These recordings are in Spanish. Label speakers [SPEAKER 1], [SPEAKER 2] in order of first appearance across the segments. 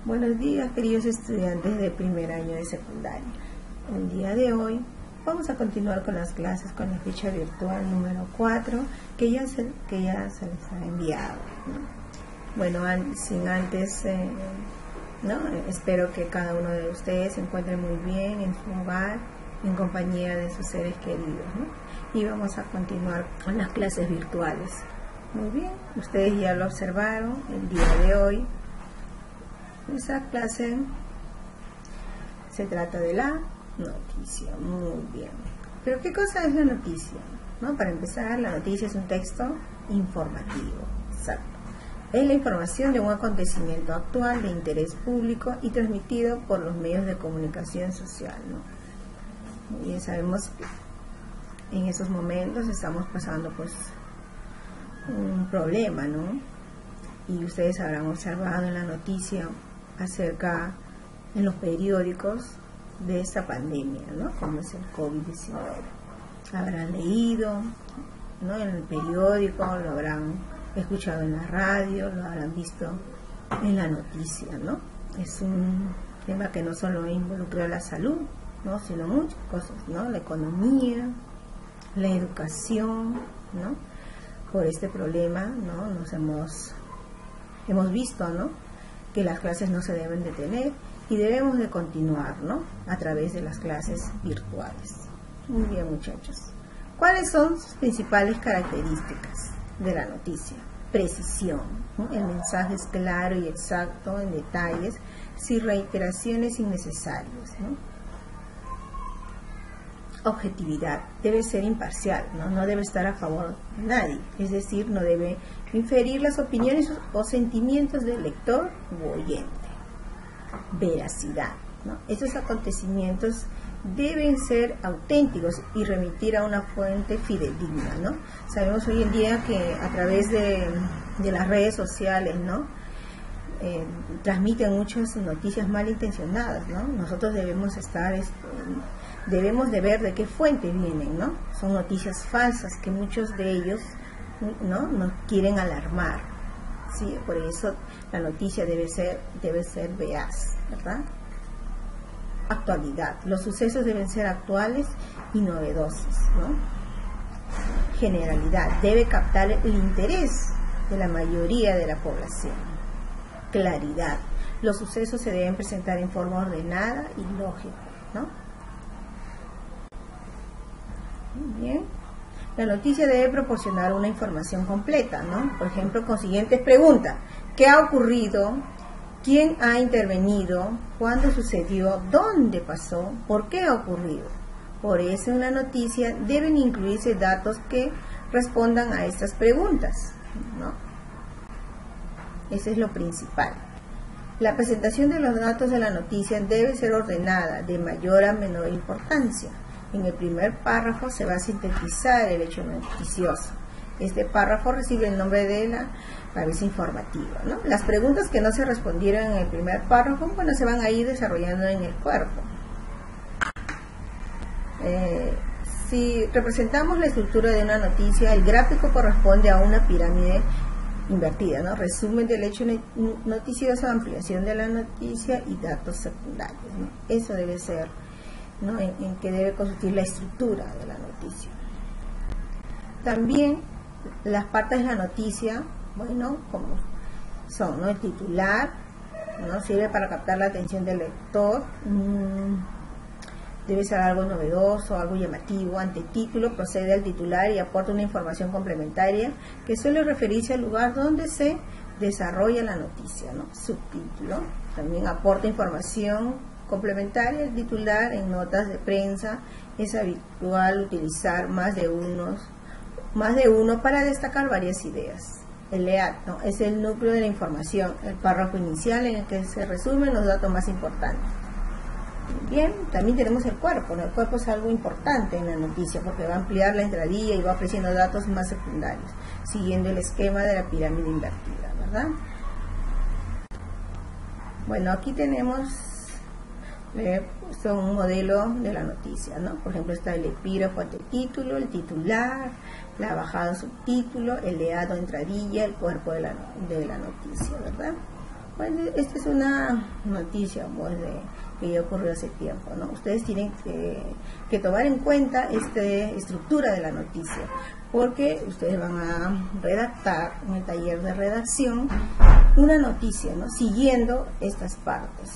[SPEAKER 1] Buenos días, queridos estudiantes de primer año de secundaria. El día de hoy vamos a continuar con las clases con la ficha virtual número 4 que ya se les ha enviado, ¿no? Bueno, sin antes, espero que cada uno de ustedes se encuentre muy bien en su hogar, en compañía de sus seres queridos, ¿no? Y vamos a continuar con las clases virtuales. Muy bien, ustedes ya lo observaron el día de hoy. Esa clase se trata de la noticia. Muy bien. Pero ¿qué cosa es la noticia? ¿No? Para empezar, la noticia es un texto informativo. Exacto. Es la información de un acontecimiento actual de interés público y transmitido por los medios de comunicación social, ¿no? Muy bien, sabemos que en esos momentos estamos pasando pues un problema, ¿no? Y ustedes habrán observado en la noticia acerca en los periódicos de esta pandemia, ¿no? Como es el COVID-19. Habrán leído, ¿no? En el periódico, lo habrán escuchado en la radio, lo habrán visto en la noticia, ¿no? Es un tema que no solo involucra la salud, ¿no? Sino muchas cosas, ¿no? La economía, la educación, ¿no? Por este problema, ¿no? Hemos visto, ¿no? Que las clases no se deben detener y debemos de continuar, ¿no? A través de las clases virtuales. Muy bien, muchachos. ¿Cuáles son sus principales características de la noticia? Precisión, ¿no? El mensaje es claro y exacto en detalles, sin reiteraciones innecesarias, ¿no? Objetividad, debe ser imparcial, ¿no? No debe estar a favor de nadie, es decir, no debe inferir las opiniones o sentimientos del lector u oyente. Veracidad, ¿no? Estos acontecimientos deben ser auténticos y remitir a una fuente fidedigna, ¿no? Sabemos hoy en día que a través de las redes sociales, ¿no? Transmiten muchas noticias malintencionadas, ¿no? Nosotros debemos de ver de qué fuente vienen, ¿no? Son noticias falsas que muchos de ellos, ¿no? Nos quieren alarmar, ¿sí? Por eso la noticia debe ser veraz, ¿verdad? Actualidad, los sucesos deben ser actuales y novedosos, ¿no? Generalidad, debe captar el interés de la mayoría de la población. Claridad, los sucesos se deben presentar en forma ordenada y lógica, ¿no? Muy bien. La noticia debe proporcionar una información completa, ¿no? Por ejemplo, con siguientes preguntas. ¿Qué ha ocurrido? ¿Quién ha intervenido? ¿Cuándo sucedió? ¿Dónde pasó? ¿Por qué ha ocurrido? Por eso en la noticia deben incluirse datos que respondan a estas preguntas, ¿no? Ese es lo principal. La presentación de los datos de la noticia debe ser ordenada, de mayor a menor importancia. En el primer párrafo se va a sintetizar el hecho noticioso. Este párrafo recibe el nombre de la cabeza informativa, ¿no? Las preguntas que no se respondieron en el primer párrafo, bueno, se van a ir desarrollando en el cuerpo. Si representamos la estructura de una noticia, el gráfico corresponde a una pirámide invertida, ¿no? Resumen del hecho noticioso, ampliación de la noticia y datos secundarios, ¿no? Eso debe ser, ¿no? En que debe consistir la estructura de la noticia. También las partes de la noticia, bueno, como son, ¿no? El titular, ¿no? Sirve para captar la atención del lector, debe ser algo novedoso, algo llamativo. Antetítulo procede al titular y aporta una información complementaria que suele referirse al lugar donde se desarrolla la noticia, ¿no? Subtítulo también aporta información complementaria al titular. En notas de prensa es habitual utilizar más de uno para destacar varias ideas. El EAT, ¿no? Es el núcleo de la información, el párrafo inicial en el que se resumen los datos más importantes. Bien, también tenemos el cuerpo, ¿no? El cuerpo es algo importante en la noticia porque va a ampliar la entradilla y va ofreciendo datos más secundarios, siguiendo el esquema de la pirámide invertida, ¿verdad? Bueno, aquí tenemos un modelo de la noticia, ¿no? Por ejemplo, está el epígrafo ante título, el titular, la bajada subtítulo, el leado entradilla, el cuerpo de la noticia, ¿verdad? Pues esta es una noticia pues, que ya ocurrió hace tiempo, ¿no? Ustedes tienen que tomar en cuenta esta estructura de la noticia, porque ustedes van a redactar en el taller de redacción una noticia, ¿no? Siguiendo estas partes.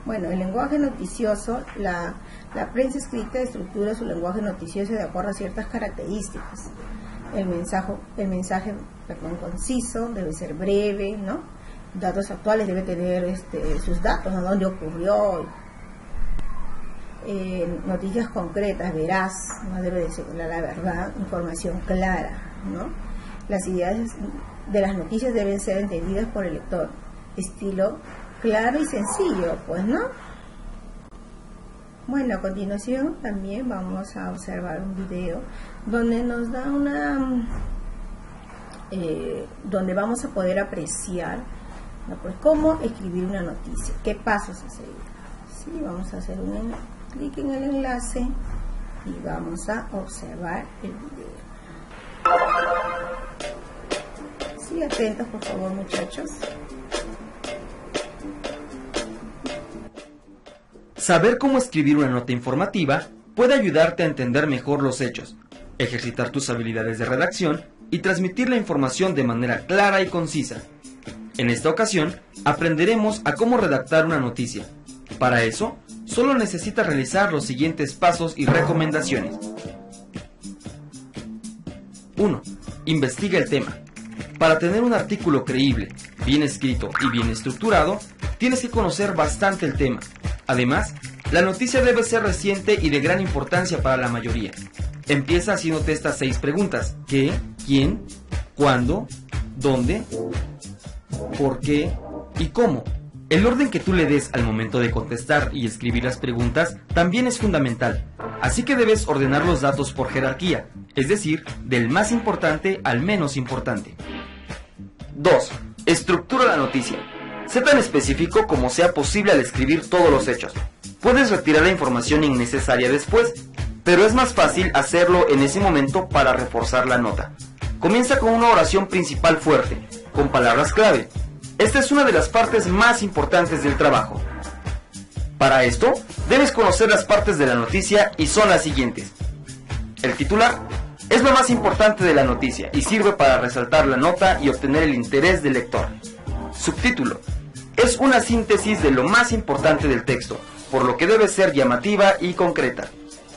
[SPEAKER 1] Bueno, el lenguaje noticioso, la prensa escrita estructura su lenguaje noticioso de acuerdo a ciertas características. El mensaje conciso, debe ser breve, ¿no? Datos actuales, debe tener sus datos, ¿no? Dónde ocurrió. Noticias concretas, veraz, no debe decir la verdad, información clara, ¿no? Las ideas de las noticias deben ser entendidas por el lector. Estilo claro y sencillo, pues, ¿no? Bueno, a continuación también vamos a observar un video donde nos da donde vamos a poder apreciar, ¿no? Pues cómo escribir una noticia, qué pasos a seguir. Sí, vamos a hacer un clic en el enlace y vamos a observar el video. Sí, atentos por favor, muchachos.
[SPEAKER 2] Saber cómo escribir una nota informativa puede ayudarte a entender mejor los hechos, ejercitar tus habilidades de redacción y transmitir la información de manera clara y concisa. En esta ocasión, aprenderemos a cómo redactar una noticia. Para eso, solo necesitas realizar los siguientes pasos y recomendaciones. 1. Investiga el tema. Para tener un artículo creíble, bien escrito y bien estructurado, tienes que conocer bastante el tema. Además, la noticia debe ser reciente y de gran importancia para la mayoría. Empieza haciéndote estas 6 preguntas: ¿qué? ¿Quién? ¿Cuándo? ¿Dónde? ¿Por qué? ¿Y cómo? El orden que tú le des al momento de contestar y escribir las preguntas también es fundamental. Así que debes ordenar los datos por jerarquía, es decir, del más importante al menos importante. 2. Estructura la noticia. Sé tan específico como sea posible al escribir todos los hechos. Puedes retirar la información innecesaria después, pero es más fácil hacerlo en ese momento para reforzar la nota. Comienza con una oración principal fuerte, con palabras clave. Esta es una de las partes más importantes del trabajo. Para esto, debes conocer las partes de la noticia y son las siguientes. El titular es lo más importante de la noticia y sirve para resaltar la nota y obtener el interés del lector. Subtítulo. Es una síntesis de lo más importante del texto, por lo que debe ser llamativa y concreta.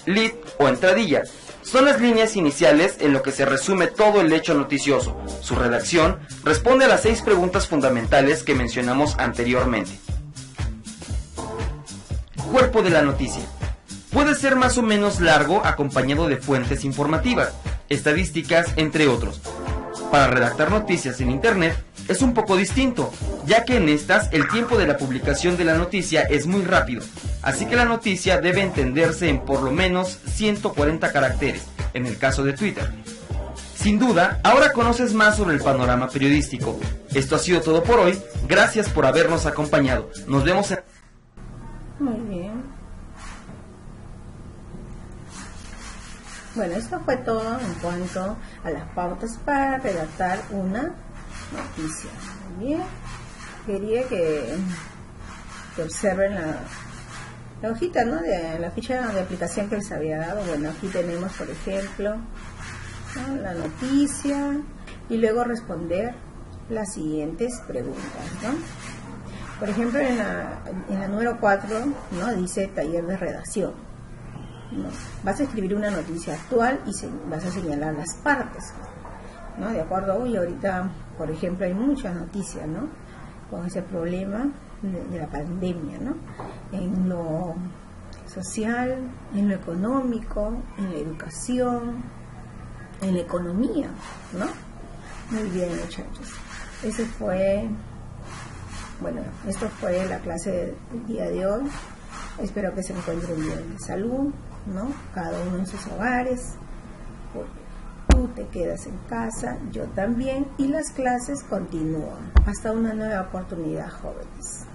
[SPEAKER 2] Lead o entradilla son las líneas iniciales en lo que se resume todo el hecho noticioso. Su redacción responde a las 6 preguntas fundamentales que mencionamos anteriormente. Cuerpo de la noticia. Puede ser más o menos largo acompañado de fuentes informativas, estadísticas, entre otros. Para redactar noticias en Internet es un poco distinto, ya que en estas el tiempo de la publicación de la noticia es muy rápido, así que la noticia debe entenderse en por lo menos 140 caracteres, en el caso de Twitter. Sin duda, ahora conoces más sobre el panorama periodístico. Esto ha sido todo por hoy, gracias por habernos acompañado. Nos vemos en...
[SPEAKER 1] Muy bien. Bueno, esto fue todo en cuanto a las pautas para redactar una noticia. Muy bien. Quería que observen la hojita, ¿no? De la ficha de aplicación que les había dado. Bueno, aquí tenemos, por ejemplo, ¿no? La noticia y luego responder las siguientes preguntas, ¿no? Por ejemplo, en la número 4, ¿no? Dice taller de redacción, ¿no? Vas a escribir una noticia actual y vas a señalar las partes, ¿no? De acuerdo, hoy ahorita, por ejemplo, hay muchas noticias, ¿no? Con ese problema de la pandemia, ¿no? En lo social, en lo económico, en la educación, en la economía, ¿no? Muy bien, muchachos. Bueno, esto fue la clase del día de hoy. Espero que se encuentren bien de salud, ¿no? Cada uno en sus hogares. Tú te quedas en casa, yo también, y las clases continúan. Hasta una nueva oportunidad, jóvenes.